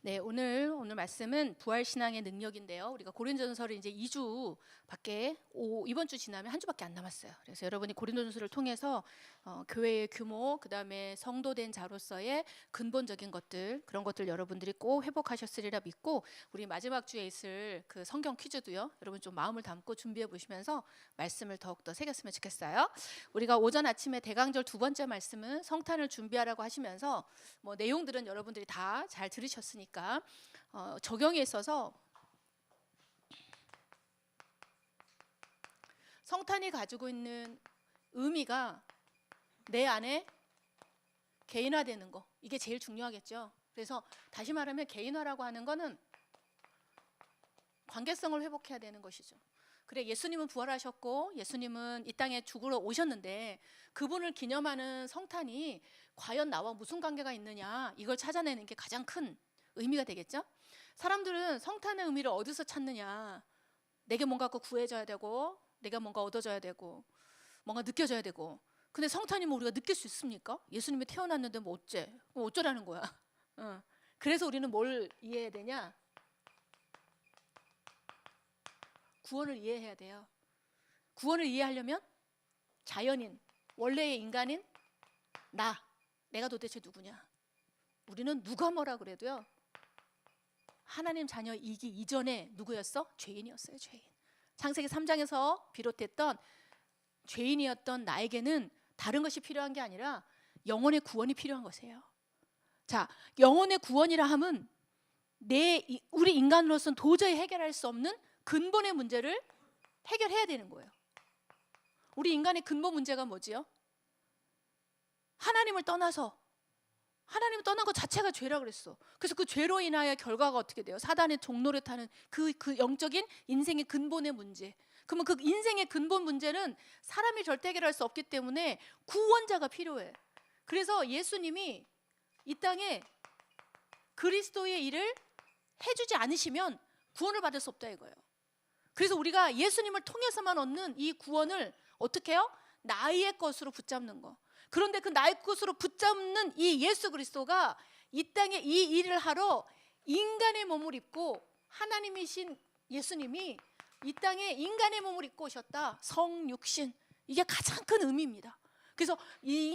네, 오늘 말씀은 부활 신앙의 능력인데요. 우리가 고린도전서를 이제 2주밖에 이번 주 지나면 한 주밖에 안 남았어요. 그래서 여러분이 고린도전서를 통해서 교회의 규모, 그다음에 성도된 자로서의 근본적인 것들, 그런 것들 여러분들이 꼭 회복하셨으리라 믿고, 우리 마지막 주에 있을 그 성경 퀴즈도요. 여러분 좀 마음을 담고 준비해 보시면서 말씀을 더욱더 새겼으면 좋겠어요. 우리가 오전 아침에 대강절 두 번째 말씀은 성탄을 준비하라고 하시면서 내용들은 여러분들이 다 잘 들으셨으니까 적용에 있어서 성탄이 가지고 있는 의미가 내 안에 개인화되는 거, 이게 제일 중요하겠죠. 그래서 다시 말하면 개인화라고 하는 거는 관계성을 회복해야 되는 것이죠. 그래, 예수님은 부활하셨고 예수님은 이 땅에 죽으러 오셨는데 그분을 기념하는 성탄이 과연 나와 무슨 관계가 있느냐, 이걸 찾아내는 게 가장 큰 의미가 되겠죠. 사람들은 성탄의 의미를 어디서 찾느냐, 내게 뭔가 구해져야 되고 내가 뭔가 얻어져야 되고 뭔가 느껴져야 되고. 근데 성탄이 우리가 느낄 수 있습니까? 예수님이 태어났는데 어쩌라는 거야. 그래서 우리는 뭘 이해해야 되냐, 구원을 이해해야 돼요. 구원을 이해하려면 자연인, 원래의 인간인 내가 도대체 누구냐. 우리는 누가 뭐라 그래도요, 하나님 자녀이기 이전에 누구였어? 죄인이었어요. 죄인. 창세기 3장에서 비롯했던 죄인이었던 나에게는 다른 것이 필요한 게 아니라 영혼의 구원이 필요한 것이에요. 자, 영혼의 구원이라 함은 우리 인간으로서는 도저히 해결할 수 없는 근본의 문제를 해결해야 되는 거예요. 우리 인간의 근본 문제가 뭐지요? 하나님을 떠난 것 자체가 죄라 그랬어. 그래서 그 죄로 인하여 결과가 어떻게 돼요? 사단의 종노릇 하는 그 영적인 인생의 근본의 문제. 그러면 그 인생의 근본 문제는 사람이 절대 해결할 수 없기 때문에 구원자가 필요해. 그래서 예수님이 이 땅에 그리스도의 일을 해주지 않으시면 구원을 받을 수 없다 이거예요. 그래서 우리가 예수님을 통해서만 얻는 이 구원을 어떻게 해요? 나의 것으로 붙잡는 거. 그런데 그 나의 것으로 붙잡는 이 예수 그리스도가 이 땅에 이 일을 하러 인간의 몸을 입고, 하나님이신 예수님이 이 땅에 인간의 몸을 입고 오셨다. 성육신, 이게 가장 큰 의미입니다. 그래서 이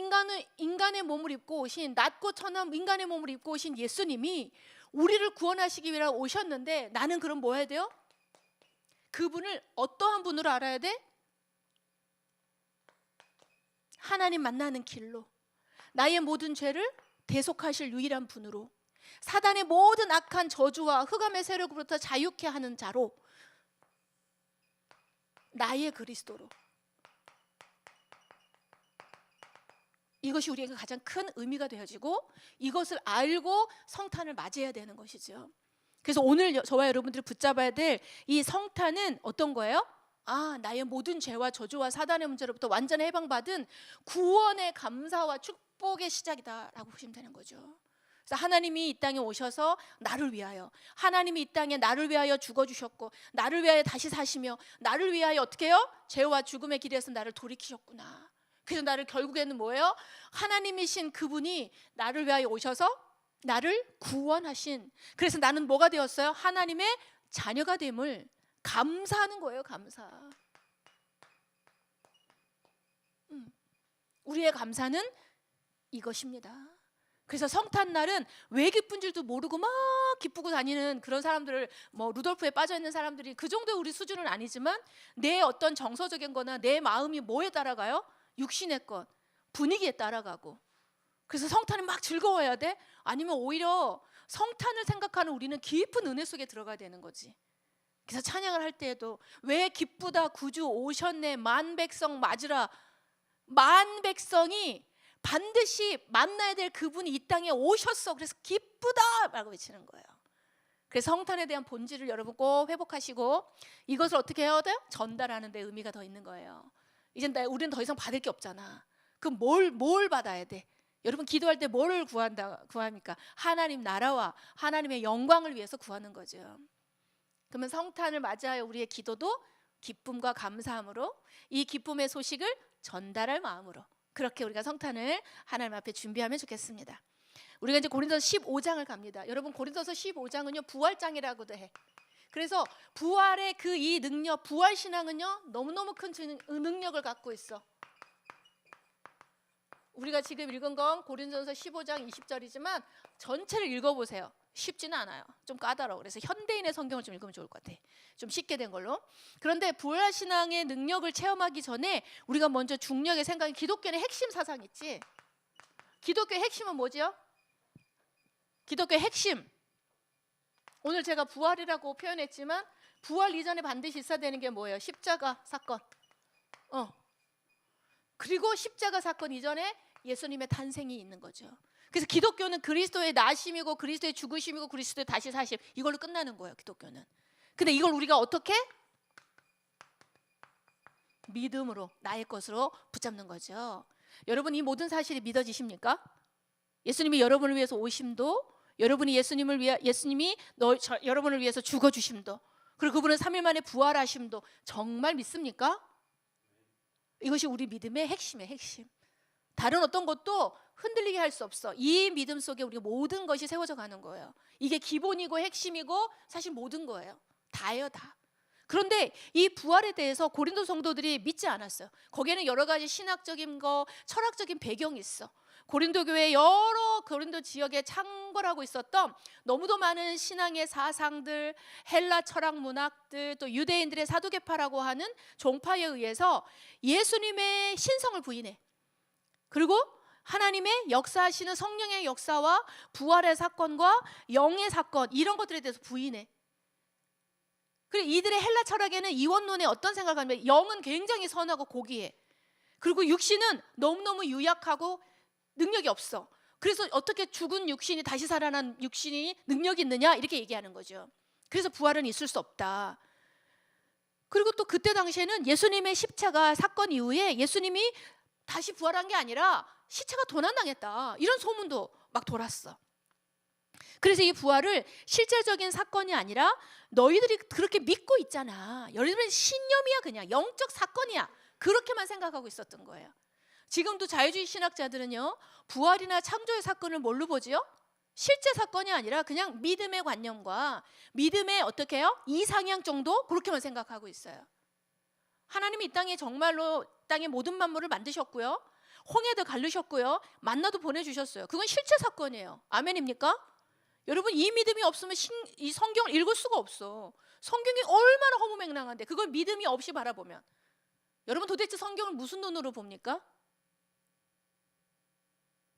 인간의 몸을 입고 오신, 낮고 천한 인간의 몸을 입고 오신 예수님이 우리를 구원하시기 위해 오셨는데, 나는 그럼 뭐 해야 돼요? 그분을 어떠한 분으로 알아야 돼? 하나님 만나는 길로, 나의 모든 죄를 대속하실 유일한 분으로, 사단의 모든 악한 저주와 흑암의 세력으로부터 자유케 하는 자로, 나의 그리스도로. 이것이 우리에게 가장 큰 의미가 되어지고, 이것을 알고 성탄을 맞이해야 되는 것이죠. 그래서 오늘 저와 여러분들이 붙잡아야 될 이 성탄은 어떤 거예요? 나의 모든 죄와 저주와 사단의 문제로부터 완전히 해방받은 구원의 감사와 축복의 시작이다라고 보시면 되는 거죠. 그래서 하나님이 이 땅에 오셔서 나를 위하여, 하나님이 이 땅에 나를 위하여 죽어주셨고, 나를 위하여 다시 사시며, 나를 위하여 어떻게 해요? 죄와 죽음의 길에서 나를 돌이키셨구나. 그래서 나를 결국에는 뭐예요? 하나님이신 그분이 나를 위하여 오셔서 나를 구원하신, 그래서 나는 뭐가 되었어요? 하나님의 자녀가 됨을 감사하는 거예요. 감사. 우리의 감사는 이것입니다. 그래서 성탄날은 왜 기쁜 줄도 모르고 막 기쁘고 다니는 그런 사람들을, 루돌프에 빠져있는 사람들이 그 정도의 우리 수준은 아니지만, 내 어떤 정서적인 거나 내 마음이 뭐에 따라가요? 육신의 것, 분위기에 따라가고. 그래서 성탄은 막 즐거워야 돼? 아니면 오히려 성탄을 생각하는 우리는 깊은 은혜 속에 들어가야 되는 거지. 그래서 찬양을 할 때에도 왜 기쁘다 구주 오셨네 만 백성 맞으라. 만 백성이 반드시 만나야 될 그분이 이 땅에 오셨어. 그래서 기쁘다 라고 외치는 거예요. 그래서 성탄에 대한 본질을 여러분 꼭 회복하시고, 이것을 어떻게 해야 돼요? 전달하는 데 의미가 더 있는 거예요. 이제 우리는 더 이상 받을 게 없잖아. 그럼 뭘 받아야 돼? 여러분 기도할 때 뭘 구합니까? 하나님 나라와 하나님의 영광을 위해서 구하는 거죠. 그러면 성탄을 맞이하여 우리의 기도도 기쁨과 감사함으로, 이 기쁨의 소식을 전달할 마음으로, 그렇게 우리가 성탄을 하나님 앞에 준비하면 좋겠습니다. 우리가 이제 고린도서 15장을 갑니다. 여러분 고린도서 15장은요 부활장이라고도 해. 그래서 부활의 그 이 능력, 부활 신앙은요 너무너무 큰 능력을 갖고 있어. 우리가 지금 읽은 건 고린도서 15장 20절이지만 전체를 읽어보세요. 쉽지는 않아요. 좀 까다로워. 그래서 현대인의 성경을 좀 읽으면 좋을 것 같아. 좀 쉽게 된 걸로. 그런데 부활 신앙의 능력을 체험하기 전에 우리가 먼저 중력의 생각이, 기독교의 핵심 사상 있지. 기독교의 핵심은 뭐지요? 기독교의 핵심. 오늘 제가 부활이라고 표현했지만 부활 이전에 반드시 있어야 되는 게 뭐예요? 십자가 사건. 그리고 십자가 사건 이전에 예수님의 탄생이 있는 거죠. 그래서 기독교는 그리스도의 나심이고 그리스도의 죽으심이고 그리스도의 다시 사심, 이걸로 끝나는 거예요, 기독교는. 근데 이걸 우리가 어떻게? 믿음으로, 나의 것으로 붙잡는 거죠. 여러분, 이 모든 사실이 믿어지십니까? 예수님이 여러분을 위해서 오심도, 여러분이 예수님이 여러분을 위해서 죽어주심도, 그리고 그분은 3일 만에 부활하심도 정말 믿습니까? 이것이 우리 믿음의 핵심이에요, 핵심. 다른 어떤 것도 흔들리게 할 수 없어. 이 믿음 속에 우리 모든 것이 세워져 가는 거예요. 이게 기본이고 핵심이고 사실 모든 거예요. 다예요, 다. 그런데 이 부활에 대해서 고린도 성도들이 믿지 않았어요. 거기에는 여러 가지 신학적인 거, 철학적인 배경이 있어. 고린도 교회 여러 고린도 지역에 창궐하고 있었던 너무도 많은 신앙의 사상들, 헬라 철학 문학들, 또 유대인들의 사두개파라고 하는 종파에 의해서 예수님의 신성을 부인해. 그리고 하나님의 역사하시는 성령의 역사와 부활의 사건과 영의 사건, 이런 것들에 대해서 부인해. 그리고 이들의 헬라 철학에는 이원론에 어떤 생각을 하냐면 영은 굉장히 선하고 고귀해. 그리고 육신은 너무너무 유약하고 능력이 없어. 그래서 어떻게 죽은 육신이 다시 살아난 육신이 능력이 있느냐, 이렇게 얘기하는 거죠. 그래서 부활은 있을 수 없다. 그리고 또 그때 당시에는 예수님의 십자가 사건 이후에 예수님이 다시 부활한 게 아니라 시체가 도난당했다, 이런 소문도 막 돌았어. 그래서 이 부활을 실제적인 사건이 아니라 너희들이 그렇게 믿고 있잖아, 여러분은 신념이야, 그냥 영적 사건이야, 그렇게만 생각하고 있었던 거예요. 지금도 자유주의 신학자들은요 부활이나 창조의 사건을 뭘로 보지요? 실제 사건이 아니라 그냥 믿음의 관념과 믿음의 어떻게 해요? 이상향 정도, 그렇게만 생각하고 있어요. 하나님이 이 땅에 정말로 땅의 모든 만물을 만드셨고요, 홍해도 가르셨고요, 만나도 보내주셨어요. 그건 실제 사건이에요. 아멘입니까? 여러분, 이 믿음이 없으면 이 성경을 읽을 수가 없어. 성경이 얼마나 허무맹랑한데 그걸 믿음이 없이 바라보면, 여러분 도대체 성경을 무슨 눈으로 봅니까?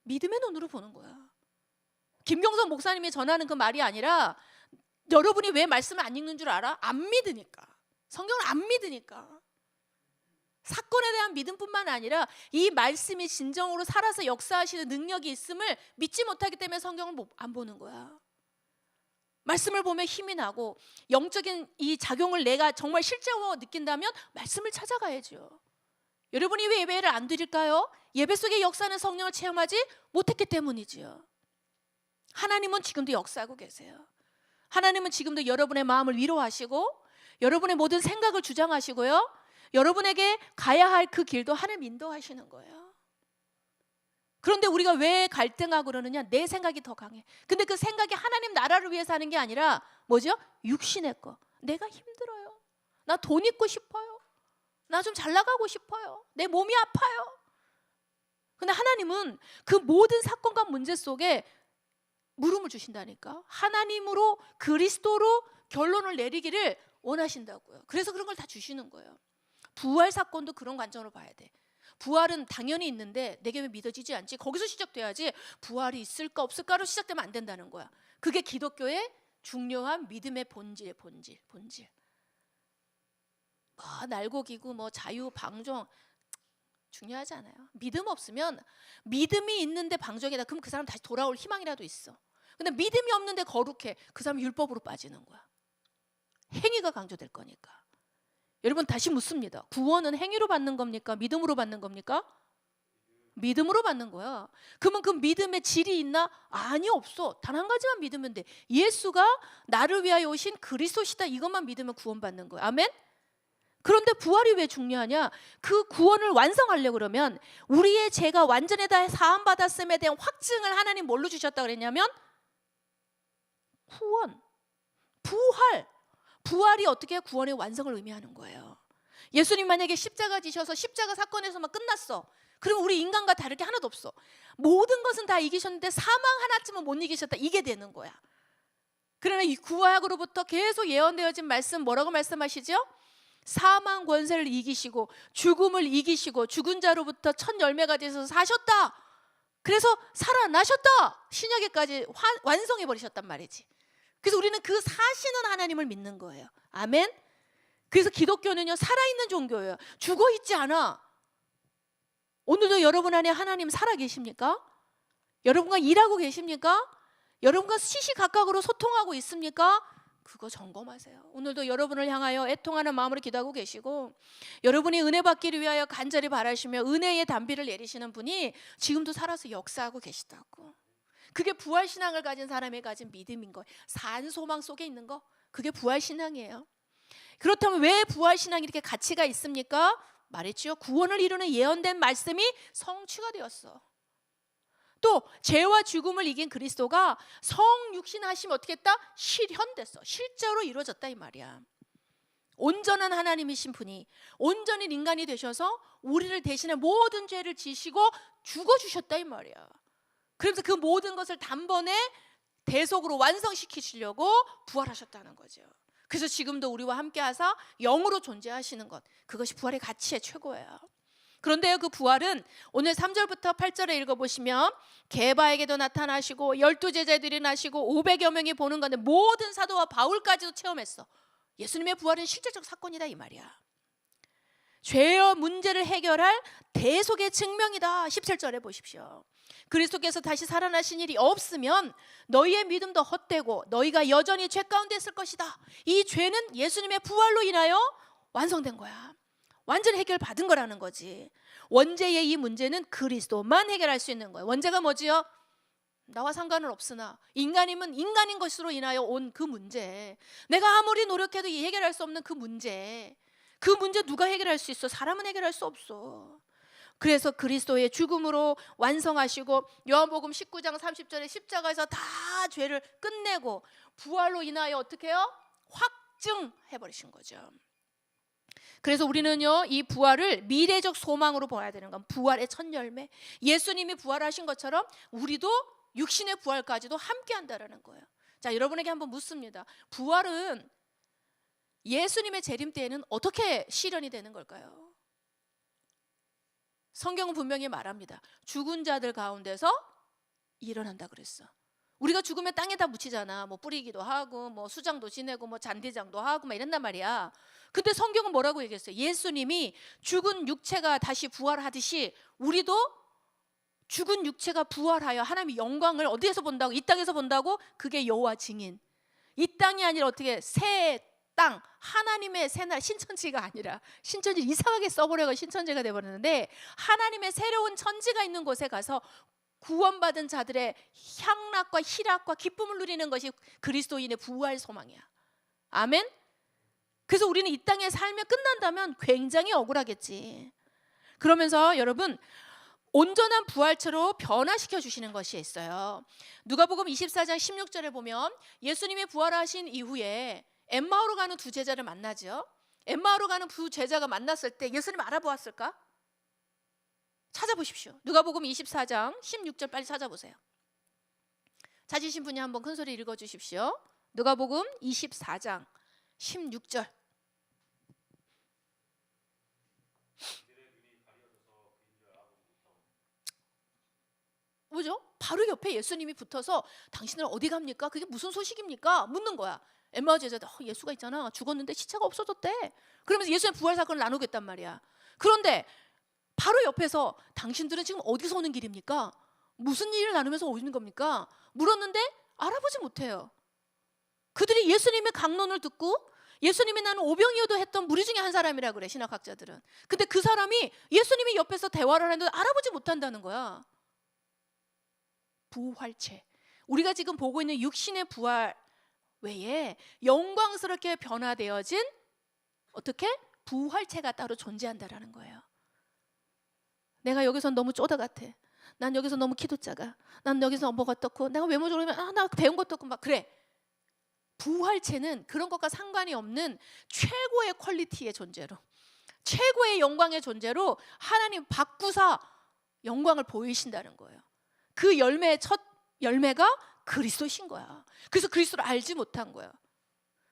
믿음의 눈으로 보는 거야. 김경선 목사님이 전하는 그 말이 아니라, 여러분이 왜 말씀을 안 읽는 줄 알아? 안 믿으니까. 성경을 안 믿으니까. 사건에 대한 믿음뿐만 아니라 이 말씀이 진정으로 살아서 역사하시는 능력이 있음을 믿지 못하기 때문에 성경을 안 보는 거야. 말씀을 보면 힘이 나고 영적인 이 작용을 내가 정말 실제로 느낀다면 말씀을 찾아가야죠. 여러분이 왜 예배를 안 드릴까요? 예배 속의 역사는 성령을 체험하지 못했기 때문이지요. 하나님은 지금도 역사하고 계세요. 하나님은 지금도 여러분의 마음을 위로하시고 여러분의 모든 생각을 주장하시고요, 여러분에게 가야 할 그 길도 하나님 인도하시는 거예요. 그런데 우리가 왜 갈등하고 그러느냐? 내 생각이 더 강해. 근데 그 생각이 하나님 나라를 위해서 하는 게 아니라 뭐죠? 육신의 거. 내가 힘들어요, 나 돈 있고 싶어요, 나 좀 잘 나가고 싶어요, 내 몸이 아파요. 근데 하나님은 그 모든 사건과 문제 속에 물음을 주신다니까. 하나님으로, 그리스도로 결론을 내리기를 원하신다고요. 그래서 그런 걸 다 주시는 거예요. 부활 사건도 그런 관점으로 봐야 돼. 부활은 당연히 있는데 내게 왜 믿어지지 않지? 거기서 시작돼야지. 부활이 있을까 없을까로 시작되면 안 된다는 거야. 그게 기독교의 중요한 믿음의 본질. 뭐 날고기고 뭐 자유 방종 중요하지 않아요. 믿음 없으면, 믿음이 있는데 방종이다, 그럼 그 사람 다시 돌아올 희망이라도 있어. 근데 믿음이 없는데 거룩해, 그 사람 율법으로 빠지는 거야. 행위가 강조될 거니까. 여러분, 다시 묻습니다. 구원은 행위로 받는 겁니까? 믿음으로 받는 겁니까? 믿음으로 받는 거야. 그러면 그 믿음의 질이 있나? 아니, 없어. 단 한 가지만 믿으면 돼. 예수가 나를 위하여 오신 그리스도시다, 이것만 믿으면 구원받는 거야. 아멘? 그런데 부활이 왜 중요하냐? 그 구원을 완성하려고 그러면 우리의 죄가 완전히 다 사함받았음에 대한 확증을 하나님 뭘로 주셨다 그랬냐면 구원, 부활이 어떻게 구원의 완성을 의미하는 거예요. 예수님 만약에 십자가 지셔서 십자가 사건에서만 끝났어. 그럼 우리 인간과 다를 게 하나도 없어. 모든 것은 다 이기셨는데 사망 하나쯤은 못 이기셨다. 이게 되는 거야. 그러나 이 구약으로부터 계속 예언되어진 말씀 뭐라고 말씀하시죠? 사망 권세를 이기시고 죽음을 이기시고 죽은 자로부터 첫 열매가 되셔서 사셨다. 그래서 살아나셨다. 신약에까지 완성해 버리셨단 말이지. 그래서 우리는 그 사시는 하나님을 믿는 거예요. 아멘. 그래서 기독교는요, 살아있는 종교예요. 죽어 있지 않아. 오늘도 여러분 안에 하나님 살아 계십니까? 여러분과 일하고 계십니까? 여러분과 시시각각으로 소통하고 있습니까? 그거 점검하세요. 오늘도 여러분을 향하여 애통하는 마음으로 기도하고 계시고, 여러분이 은혜 받기를 위하여 간절히 바라시며 은혜의 단비를 내리시는 분이 지금도 살아서 역사하고 계시다고. 그게 부활신앙을 가진 사람이 가진 믿음인 거예요. 산 소망 속에 있는 거, 그게 부활신앙이에요. 그렇다면 왜 부활신앙이 이렇게 가치가 있습니까? 말했지요. 구원을 이루는 예언된 말씀이 성취가 되었어. 또 죄와 죽음을 이긴 그리스도가 성육신하시면 어떻게 했다? 실현됐어. 실제로 이루어졌다 이 말이야. 온전한 하나님이신 분이 온전히 인간이 되셔서 우리를 대신해 모든 죄를 지시고 죽어주셨다 이 말이야. 그래서 그 모든 것을 단번에 대속으로 완성시키시려고 부활하셨다는 거죠. 그래서 지금도 우리와 함께 하사 영으로 존재하시는 것, 그것이 부활의 가치의 최고예요. 그런데 그 부활은 오늘 3절부터 8절에 읽어보시면 게바에게도 나타나시고 12제자들이 나시고 500여 명이 보는 건데 모든 사도와 바울까지도 체험했어. 예수님의 부활은 실제적 사건이다 이 말이야. 죄의 문제를 해결할 대속의 증명이다. 17절에 보십시오. 그리스도께서 다시 살아나신 일이 없으면 너희의 믿음도 헛되고 너희가 여전히 죄 가운데 있을 것이다. 이 죄는 예수님의 부활로 인하여 완성된 거야. 완전히 해결받은 거라는 거지. 원죄의 이 문제는 그리스도만 해결할 수 있는 거예요. 원죄가 뭐지요? 나와 상관은 없으나 인간임은 인간인 것으로 인하여 온 그 문제, 내가 아무리 노력해도 해결할 수 없는 그 문제, 그 문제 누가 해결할 수 있어? 사람은 해결할 수 없어. 그래서 그리스도의 죽음으로 완성하시고 요한복음 19장 30절에 십자가에서 다 죄를 끝내고 부활로 인하여 어떻게 해요? 확증해버리신 거죠. 그래서 우리는요, 이 부활을 미래적 소망으로 봐야 되는 건 부활의 첫 열매. 예수님이 부활하신 것처럼 우리도 육신의 부활까지도 함께 한다라는 거예요. 자, 여러분에게 한번 묻습니다. 부활은 예수님의 재림 때에는 어떻게 실현이 되는 걸까요? 성경은 분명히 말합니다. 죽은 자들 가운데서 일어난다 그랬어. 우리가 죽으면 땅에다 묻히잖아. 뭐 뿌리기도 하고 뭐 수장도 지내고 뭐 잔디장도 하고 막 이런단 말이야. 근데 성경은 뭐라고 얘기했어요? 예수님이 죽은 육체가 다시 부활하듯이 우리도 죽은 육체가 부활하여 하나님의 영광을 어디에서 본다고? 이 땅에서 본다고? 그게 여호와 증인. 이 땅이 아니라 어떻게 새 땅, 하나님의 새 나라, 신천지가 아니라 신천지 이상하게 써버려서 신천지가 돼버렸는데 하나님의 새로운 천지가 있는 곳에 가서 구원받은 자들의 향락과 희락과 기쁨을 누리는 것이 그리스도인의 부활 소망이야. 아멘. 그래서 우리는 이 땅에 살면 끝난다면 굉장히 억울하겠지. 그러면서 여러분 온전한 부활체로 변화시켜 주시는 것이 있어요. 누가복음 24장 16절에 보면 예수님이 부활하신 이후에 엠마오로 가는 두 제자를 만나죠. 엠마오로 가는 두 제자가 만났을 때 예수님 알아보았을까? 찾아보십시오. 누가복음 24장 16절 빨리 찾아보세요. 찾으신 분이 한번 큰 소리 읽어주십시오. 누가복음 24장 16절. 뭐죠? 바로 옆에 예수님이 붙어서 당신들 어디 갑니까? 그게 무슨 소식입니까? 묻는 거야. 엠마오 제자들, 예수가 있잖아. 죽었는데 시체가 없어졌대. 그러면서 예수의 부활 사건을 나누겠단 말이야. 그런데 바로 옆에서 당신들은 지금 어디서 오는 길입니까? 무슨 일을 나누면서 오는 겁니까? 물었는데 알아보지 못해요. 그들이 예수님의 강론을 듣고 예수님이 나는 오병이어도 했던 무리 중에 한 사람이라 그래, 신학학자들은. 근데 그 사람이 예수님이 옆에서 대화를 하는데 알아보지 못한다는 거야. 부활체. 우리가 지금 보고 있는 육신의 부활 외에 영광스럽게 변화되어진 어떻게? 부활체가 따로 존재한다라는 거예요. 내가 여기서 너무 쪼다 같아. 난 여기서 너무 키도 작아. 난 여기서 뭐가 어떻고, 내가 외모적으로 나 배운 것도 없고 막 그래. 부활체는 그런 것과 상관이 없는 최고의 퀄리티의 존재로, 최고의 영광의 존재로 하나님 바꾸사 영광을 보이신다는 거예요. 그 열매의 첫 열매가 그리스도신 거야. 그래서 그리스도를 알지 못한 거야.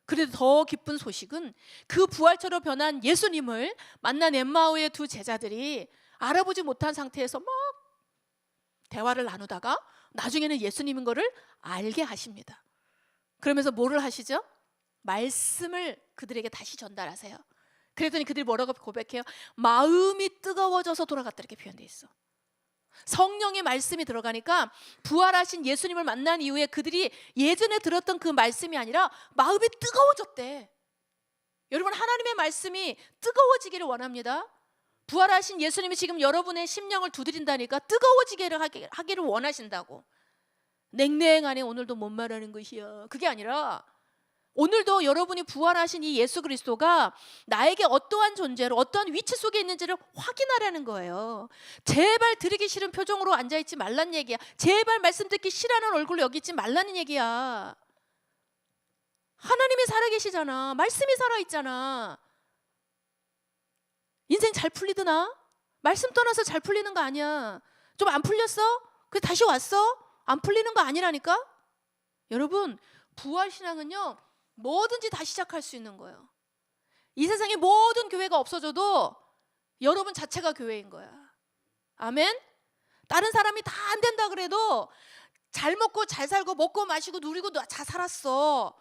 그래도 더 기쁜 소식은 그 부활체로 변한 예수님을 만난 엠마오의 두 제자들이 알아보지 못한 상태에서 막 대화를 나누다가 나중에는 예수님인 거를 알게 하십니다. 그러면서 뭐를 하시죠? 말씀을 그들에게 다시 전달하세요. 그랬더니 그들이 뭐라고 고백해요? 마음이 뜨거워져서 돌아갔다 이렇게 표현되어 있어. 성령의 말씀이 들어가니까 부활하신 예수님을 만난 이후에 그들이 예전에 들었던 그 말씀이 아니라 마음이 뜨거워졌대. 여러분, 하나님의 말씀이 뜨거워지기를 원합니다. 부활하신 예수님이 지금 여러분의 심령을 두드린다니까 뜨거워지기를 하기를 원하신다고. 냉랭하네 오늘도 못 말하는 것이야. 그게 아니라 오늘도 여러분이 부활하신 이 예수 그리스도가 나에게 어떠한 존재로 어떠한 위치 속에 있는지를 확인하라는 거예요. 제발 들으기 싫은 표정으로 앉아있지 말란 얘기야. 제발 말씀 듣기 싫어하는 얼굴로 여기 있지 말라는 얘기야. 하나님이 살아계시잖아. 말씀이 살아있잖아. 인생 잘 풀리드나? 말씀 떠나서 잘 풀리는 거 아니야. 좀 안 풀렸어? 그래 다시 왔어? 안 풀리는 거 아니라니까? 여러분, 부활신앙은요 뭐든지 다시 시작할 수 있는 거예요. 이 세상에 모든 교회가 없어져도 여러분 자체가 교회인 거야. 아멘? 다른 사람이 다 안 된다 그래도 잘 먹고 잘 살고 먹고 마시고 누리고 잘 살았어.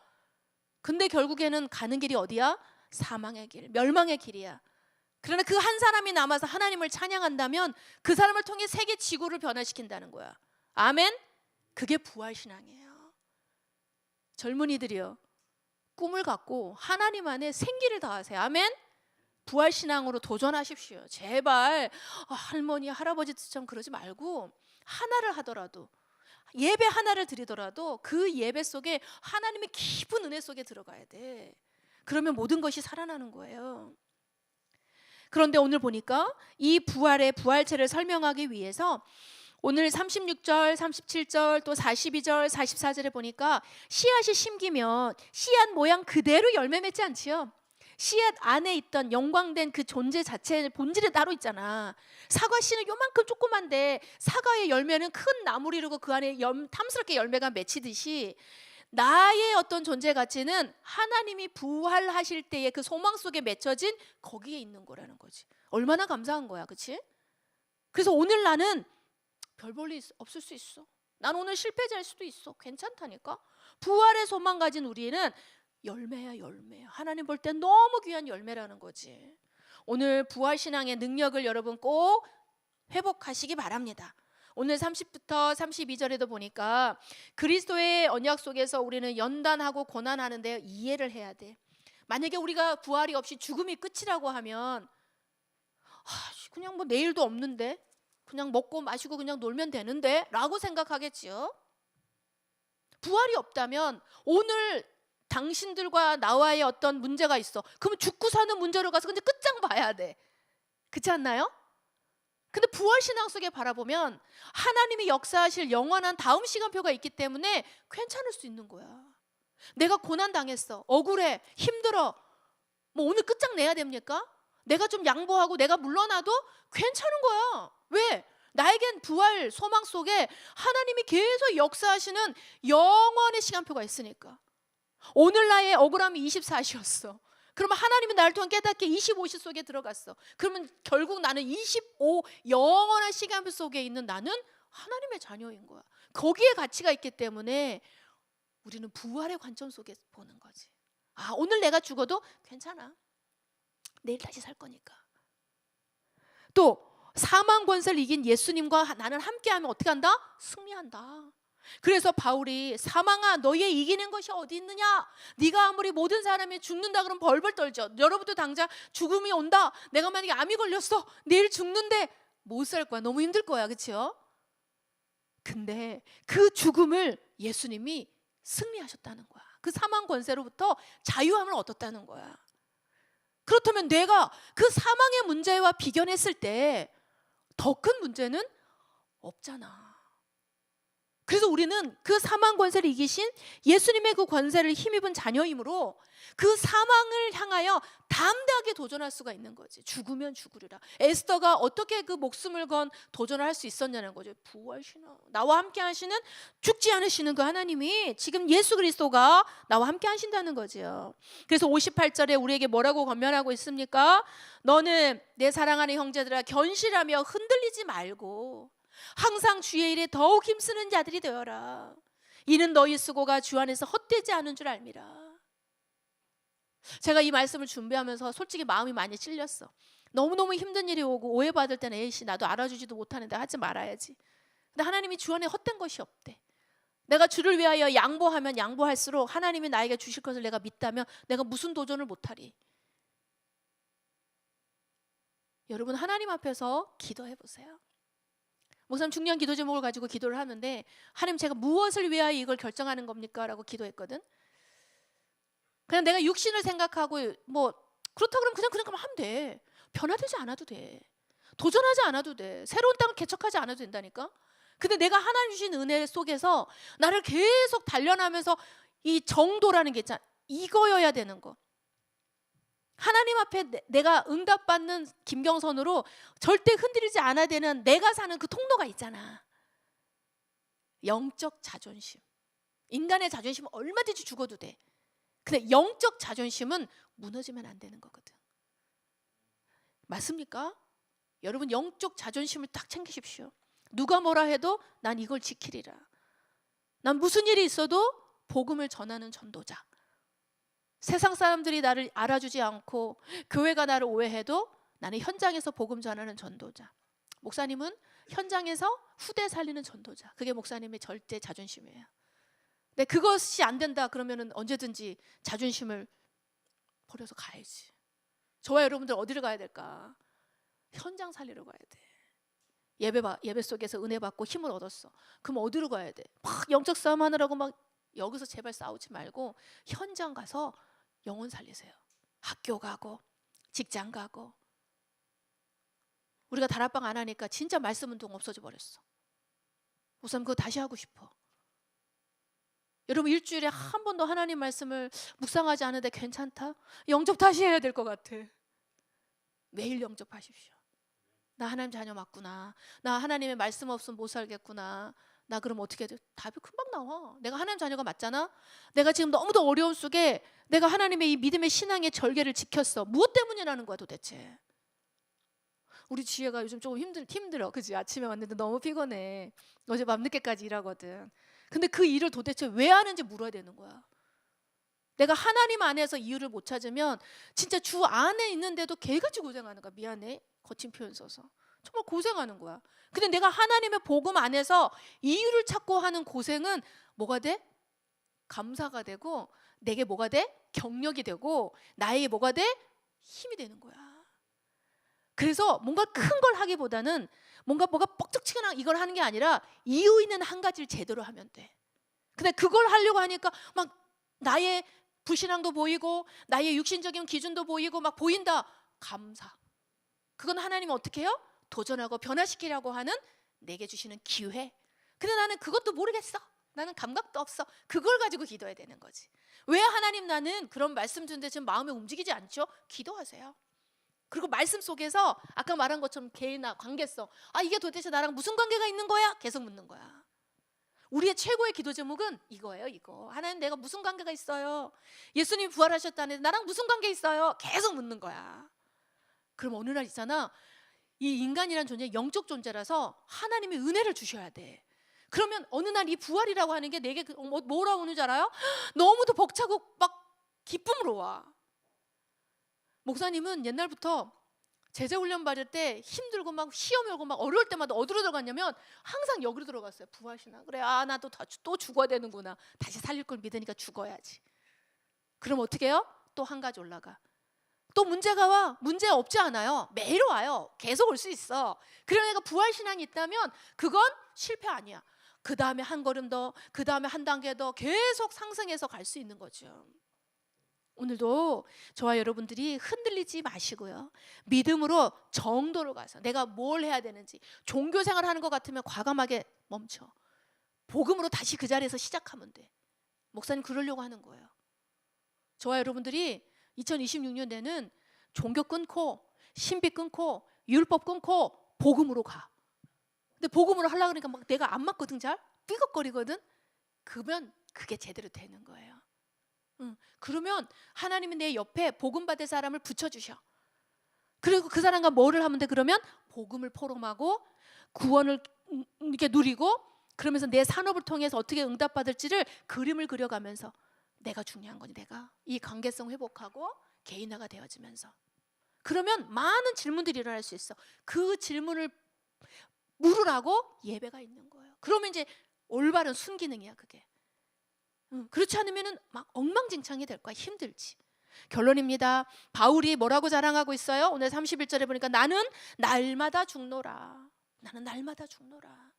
근데 결국에는 가는 길이 어디야? 사망의 길, 멸망의 길이야. 그러나 그 한 사람이 남아서 하나님을 찬양한다면 그 사람을 통해 세계 지구를 변화시킨다는 거야. 아멘? 그게 부활신앙이에요. 젊은이들이요, 꿈을 갖고 하나님 안에 생기를 다하세요. 아멘? 부활신앙으로 도전하십시오. 제발 할머니 할아버지 처럼 그러지 말고 하나를 하더라도, 예배 하나를 드리더라도 그 예배 속에 하나님의 깊은 은혜 속에 들어가야 돼. 그러면 모든 것이 살아나는 거예요. 그런데 오늘 보니까 이 부활의 부활체를 설명하기 위해서 오늘 36절, 37절, 또 42절, 44절에 보니까 씨앗이 심기면 씨앗 모양 그대로 열매 맺지 않지요. 씨앗 안에 있던 영광된 그 존재 자체의 본질이 따로 있잖아. 사과 씨는 요만큼 조그만데 사과의 열매는 큰 나무를 이루고 그 안에 탐스럽게 열매가 맺히듯이 나의 어떤 존재 가치는 하나님이 부활하실 때의 그 소망 속에 맺혀진 거기에 있는 거라는 거지. 얼마나 감사한 거야, 그렇지? 그래서 오늘 나는 별 볼 일 없을 수 있어. 난 오늘 실패자일 수도 있어. 괜찮다니까. 부활의 소망 가진 우리는 열매야, 열매야. 하나님 볼 땐 너무 귀한 열매라는 거지. 오늘 부활신앙의 능력을 여러분 꼭 회복하시기 바랍니다. 오늘 30부터 32절에도 보니까 그리스도의 언약 속에서 우리는 연단하고 고난하는데 이해를 해야 돼. 만약에 우리가 부활이 없이 죽음이 끝이라고 하면 그냥 뭐 내일도 없는데, 그냥 먹고 마시고 그냥 놀면 되는데 라고 생각하겠지요. 부활이 없다면 오늘 당신들과 나와의 어떤 문제가 있어. 그러면 죽고 사는 문제로 가서 근데 끝장 봐야 돼. 그렇지 않나요? 근데 부활신앙 속에 바라보면 하나님이 역사하실 영원한 다음 시간표가 있기 때문에 괜찮을 수 있는 거야. 내가 고난 당했어, 억울해, 힘들어, 뭐 오늘 끝장내야 됩니까? 내가 좀 양보하고 내가 물러나도 괜찮은 거야. 왜? 나에겐 부활 소망 속에 하나님이 계속 역사하시는 영원의 시간표가 있으니까. 오늘 나의 억울함이 24시였어. 그러면 하나님은 나를 통한 깨닫게 25시 속에 들어갔어. 그러면 결국 나는 25 영원한 시간표 속에 있는 나는 하나님의 자녀인 거야. 거기에 가치가 있기 때문에 우리는 부활의 관점 속에 보는 거지. 오늘 내가 죽어도 괜찮아. 내일 다시 살 거니까. 또 사망 권세를 이긴 예수님과 나는 함께하면 어떻게 한다? 승리한다. 그래서 바울이 사망아 너희의 이기는 것이 어디 있느냐? 네가 아무리 모든 사람이 죽는다 그러면 벌벌 떨죠. 여러분도 당장 죽음이 온다. 내가 만약에 암이 걸렸어. 내일 죽는데 못 살 거야. 너무 힘들 거야. 그렇죠? 근데 그 죽음을 예수님이 승리하셨다는 거야. 그 사망 권세로부터 자유함을 얻었다는 거야. 그렇다면 내가 그 사망의 문제와 비견했을 때 더 큰 문제는 없잖아. 그래서 우리는 그 사망 권세를 이기신 예수님의 그 권세를 힘입은 자녀이므로 그 사망을 향하여 담대하게 도전할 수가 있는 거지. 죽으면 죽으리라. 에스더가 어떻게 그 목숨을 건 도전을 할 수 있었냐는 거죠. 부활하시나, 나와 함께 하시는, 죽지 않으시는 그 하나님이 지금 예수 그리스도가 나와 함께 하신다는 거죠. 그래서 58절에 우리에게 뭐라고 권면하고 있습니까? 너는 내 사랑하는 형제들아 견실하며 흔들리지 말고 항상 주의 일에 더욱 힘쓰는 자들이 되어라. 이는 너희 수고가 주 안에서 헛되지 않은 줄 알미라. 제가 이 말씀을 준비하면서 솔직히 마음이 많이 찔렸어. 너무너무 힘든 일이 오고 오해받을 때는 에이씨 나도 알아주지도 못하는데 하지 말아야지. 근데 하나님이 주 안에 헛된 것이 없대. 내가 주를 위하여 양보하면 양보할수록 하나님이 나에게 주실 것을 내가 믿다면 내가 무슨 도전을 못하리. 여러분 하나님 앞에서 기도해 보세요. 목사님 중요한 기도 제목을 가지고 기도를 하는데 하나님 제가 무엇을 위하여 이걸 결정하는 겁니까? 라고 기도했거든. 그냥 내가 육신을 생각하고 뭐 그렇다 그러면 그냥 하면 돼. 변화되지 않아도 돼. 도전하지 않아도 돼. 새로운 땅을 개척하지 않아도 된다니까. 근데 내가 하나님 주신 은혜 속에서 나를 계속 단련하면서 이 정도라는 게 있잖아. 이거여야 되는 거. 하나님 앞에 내가 응답받는 김경선으로 절대 흔들리지 않아야 되는 내가 사는 그 통로가 있잖아. 영적 자존심. 인간의 자존심은 얼마든지 죽어도 돼. 근데 영적 자존심은 무너지면 안 되는 거거든. 맞습니까? 여러분 영적 자존심을 딱 챙기십시오. 누가 뭐라 해도 난 이걸 지키리라. 난 무슨 일이 있어도 복음을 전하는 전도자. 세상 사람들이 나를 알아주지 않고 교회가 나를 오해해도 나는 현장에서 복음 전하는 전도자. 목사님은 현장에서 후대 살리는 전도자. 그게 목사님의 절대 자존심이에요. 근데 그것이 안 된다 그러면은 언제든지 자존심을 버려서 가야지. 저와 여러분들 어디를 가야 될까? 현장 살리러 가야 돼. 예배 속에서 은혜 받고 힘을 얻었어. 그럼 어디로 가야 돼? 막 영적 싸움 하느라고 막 여기서 제발 싸우지 말고 현장 가서 영혼 살리세요. 학교 가고 직장 가고. 우리가 다락방 안 하니까 진짜 말씀 운동 없어져 버렸어. 우선 그거 다시 하고 싶어. 여러분 일주일에 한 번도 하나님 말씀을 묵상하지 않은데 괜찮다? 영접 다시 해야 될 것 같아. 매일 영접하십시오. 나 하나님 자녀 맞구나. 나 하나님의 말씀 없으면 못 살겠구나. 나 그럼 어떻게 돼? 답이 금방 나와. 내가 하나님 자녀가 맞잖아. 내가 지금 너무도 어려운 속에 내가 하나님의 이 믿음의 신앙의 절개를 지켰어. 무엇 때문이라는 거야 도대체. 우리 지혜가 요즘 조금 힘들어. 그지? 아침에 왔는데 너무 피곤해. 어제 밤늦게까지 일하거든. 근데 그 일을 도대체 왜 하는지 물어야 되는 거야. 내가 하나님 안에서 이유를 못 찾으면 진짜 주 안에 있는데도 개같이 고생하는 거야. 미안해. 거친 표현 써서. 정말 고생하는 거야. 근데 내가 하나님의 복음 안에서 이유를 찾고 하는 고생은 뭐가 돼? 감사가 되고 내게 뭐가 돼? 경력이 되고 나에게 뭐가 돼? 힘이 되는 거야. 그래서 뭔가 큰 걸 하기보다는 뭐가 뻑적지근한 이걸 하는 게 아니라 이유 있는 한 가지를 제대로 하면 돼. 근데 그걸 하려고 하니까 막 나의 불신앙도 보이고 나의 육신적인 기준도 보이고 막 보인다. 감사. 그건 하나님이 어떻게 해요? 도전하고 변화시키려고 하는 내게 주시는 기회. 근데 나는 그것도 모르겠어. 나는 감각도 없어. 그걸 가지고 기도해야 되는 거지. 왜 하나님 나는 그런 말씀 주는데 지금 마음이 움직이지 않죠? 기도하세요. 그리고 말씀 속에서 아까 말한 것처럼 개인화 관계성. 아 이게 도대체 나랑 무슨 관계가 있는 거야? 계속 묻는 거야. 우리의 최고의 기도 제목은 이거예요. 이거. 하나님 내가 무슨 관계가 있어요? 예수님이 부활하셨다는데 나랑 무슨 관계 있어요? 계속 묻는 거야. 그럼 어느 날 있잖아. 이 인간이란 존재 영적 존재라서 하나님이 은혜를 주셔야 돼. 그러면 어느 날 이 부활이라고 하는 게 내게 뭐라고 오는 줄 알아요? 너무도 벅차고 막 기쁨으로 와. 목사님은 옛날부터 제자훈련 받을 때 힘들고 막 시험이 오고 막 어려울 때마다 어디로 들어갔냐면 항상 여기로 들어갔어요. 부활신앙. 그래 나도 또 죽어야 되는구나. 다시 살릴 걸 믿으니까 죽어야지. 그럼 어떻게 해요? 또 한 가지 올라가. 또 문제가 와. 문제 없지 않아요. 매일 와요. 계속 올 수 있어. 그러니까 내가 부활신앙이 있다면 그건 실패 아니야. 그 다음에 한 걸음 더, 그 다음에 한 단계 더 계속 상승해서 갈 수 있는 거죠. 오늘도 저와 여러분들이 흔들리지 마시고요. 믿음으로 정도로 가서 내가 뭘 해야 되는지, 종교생활 하는 것 같으면 과감하게 멈춰. 복음으로 다시 그 자리에서 시작하면 돼. 목사님 그러려고 하는 거예요. 저와 여러분들이 2026년에는 종교 끊고 신비 끊고 율법 끊고 복음으로 가. 근데 복음으로 하려고 그러니까 막 내가 안 맞거든, 잘 삐걱거리거든. 그러면 그게 제대로 되는 거예요. 그러면 하나님이 내 옆에 복음 받을 사람을 붙여주셔. 그리고 그 사람과 뭐를 하면 돼? 그러면 복음을 포럼하고 구원을 이렇게 누리고, 그러면서 내 산업을 통해서 어떻게 응답받을지를 그림을 그려가면서 내가 중요한 거니, 내가 이 관계성 회복하고 개인화가 되어지면서, 그러면 많은 질문들이 일어날 수 있어. 그 질문을 물으라고 예배가 있는 거예요. 그러면 이제 올바른 순기능이야 그게. 그렇지 않으면 막 엉망진창이 될 거야. 힘들지. 결론입니다. 바울이 뭐라고 자랑하고 있어요? 오늘 31절에 보니까 나는 날마다 죽노라. 나는 날마다 죽노라.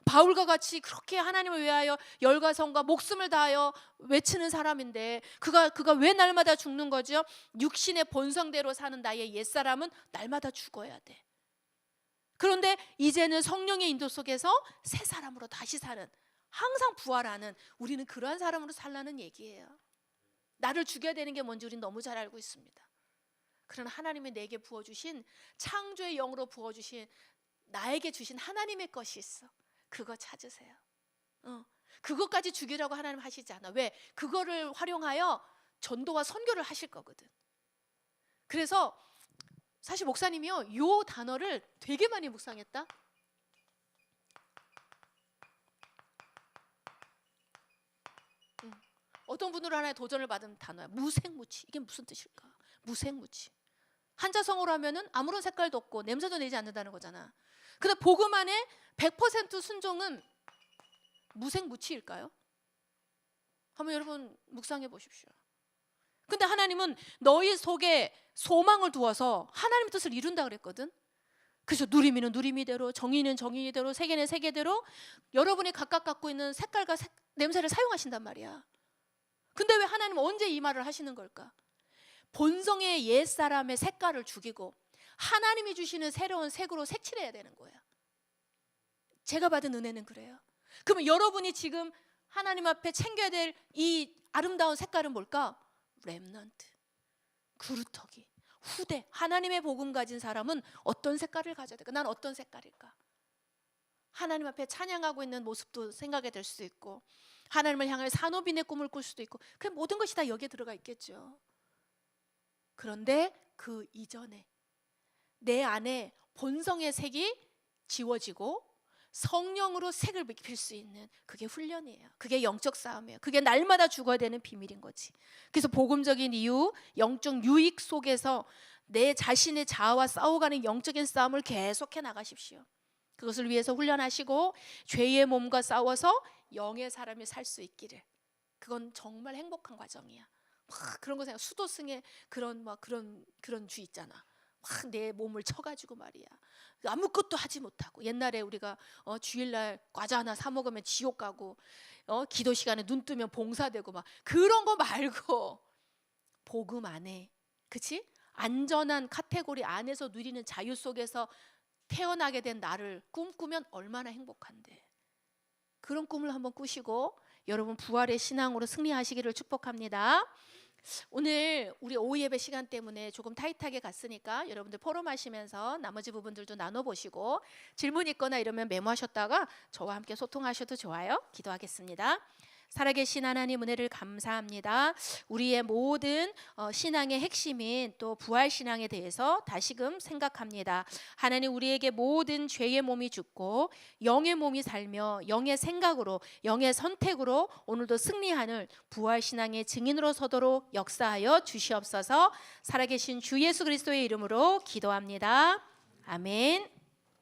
바울과 같이 그렇게 하나님을 위하여 열과 성과 목숨을 다하여 외치는 사람인데 그가 왜 날마다 죽는 거죠? 육신의 본성대로 사는 나의 옛사람은 날마다 죽어야 돼. 그런데 이제는 성령의 인도 속에서 새 사람으로 다시 사는, 항상 부활하는, 우리는 그러한 사람으로 살라는 얘기예요. 나를 죽여야 되는 게 뭔지 우리는 너무 잘 알고 있습니다. 그러나 하나님이 내게 부어주신, 창조의 영으로 부어주신, 나에게 주신 하나님의 것이 있어. 그거 찾으세요. 그것까지 죽이라고 하나님 하시지 않아. 왜? 그거를 활용하여 전도와 선교를 하실 거거든. 그래서 사실 목사님이요, 요 단어를 되게 많이 묵상했다. 어떤 분으로 하나의 도전을 받은 단어야. 무색무취. 이게 무슨 뜻일까? 무색무취. 한자성어로 하면은 아무런 색깔도 없고 냄새도 내지 않는다는 거잖아. 근데 복음 안에 100% 순종은 무색무취일까요? 한번 여러분 묵상해 보십시오. 근데 하나님은 너희 속에 소망을 두어서 하나님 뜻을 이룬다 그랬거든. 그래서 누리미는 누리미대로, 정의는 정의대로, 세계는 세계대로 여러분이 각각 갖고 있는 색깔과 냄새를 사용하신단 말이야. 근데 왜 하나님은 언제 이 말을 하시는 걸까? 본성의 옛사람의 색깔을 죽이고 하나님이 주시는 새로운 색으로 색칠해야 되는 거예요. 제가 받은 은혜는 그래요. 그러면 여러분이 지금 하나님 앞에 챙겨야 될 이 아름다운 색깔은 뭘까? 렘넌트, 그루터기, 후대. 하나님의 복음 가진 사람은 어떤 색깔을 가져야 될까? 난 어떤 색깔일까? 하나님 앞에 찬양하고 있는 모습도 생각이 될 수 있고, 하나님을 향해 산업인의 꿈을 꿀 수도 있고, 그 모든 것이 다 여기에 들어가 있겠죠. 그런데 그 이전에 내 안에 본성의 색이 지워지고 성령으로 색을 입힐 수 있는, 그게 훈련이에요. 그게 영적 싸움이에요. 그게 날마다 죽어야 되는 비밀인 거지. 그래서 복음적인 이유, 영적 유익 속에서 내 자신의 자아와 싸워가는 영적인 싸움을 계속해 나가십시오. 그것을 위해서 훈련하시고 죄의 몸과 싸워서 영의 사람이 살 수 있기를. 그건 정말 행복한 과정이야. 막 그런 거 생각, 수도승의 그런 주 있잖아. 막 내 몸을 쳐가지고 말이야. 아무것도 하지 못하고, 옛날에 우리가 주일날 과자 하나 사 먹으면 지옥 가고, 기도 시간에 눈 뜨면 봉사되고, 막 그런 거 말고 복음 안에, 그치? 안전한 카테고리 안에서 누리는 자유 속에서 태어나게 된 나를 꿈꾸면 얼마나 행복한데. 그런 꿈을 한번 꾸시고 여러분 부활의 신앙으로 승리하시기를 축복합니다. 오늘 우리 오후 예배 시간 때문에 조금 타이트하게 갔으니까 여러분들 포럼하시면서 나머지 부분들도 나눠보시고, 질문 있거나 이러면 메모하셨다가 저와 함께 소통하셔도 좋아요. 기도하겠습니다. 살아계신 하나님, 은혜를 감사합니다. 우리의 모든 신앙의 핵심인 또 부활신앙에 대해서 다시금 생각합니다. 하나님, 우리에게 모든 죄의 몸이 죽고 영의 몸이 살며 영의 생각으로, 영의 선택으로 오늘도 승리하는 부활신앙의 증인으로 서도록 역사하여 주시옵소서. 살아계신 주 예수 그리스도의 이름으로 기도합니다. 아멘.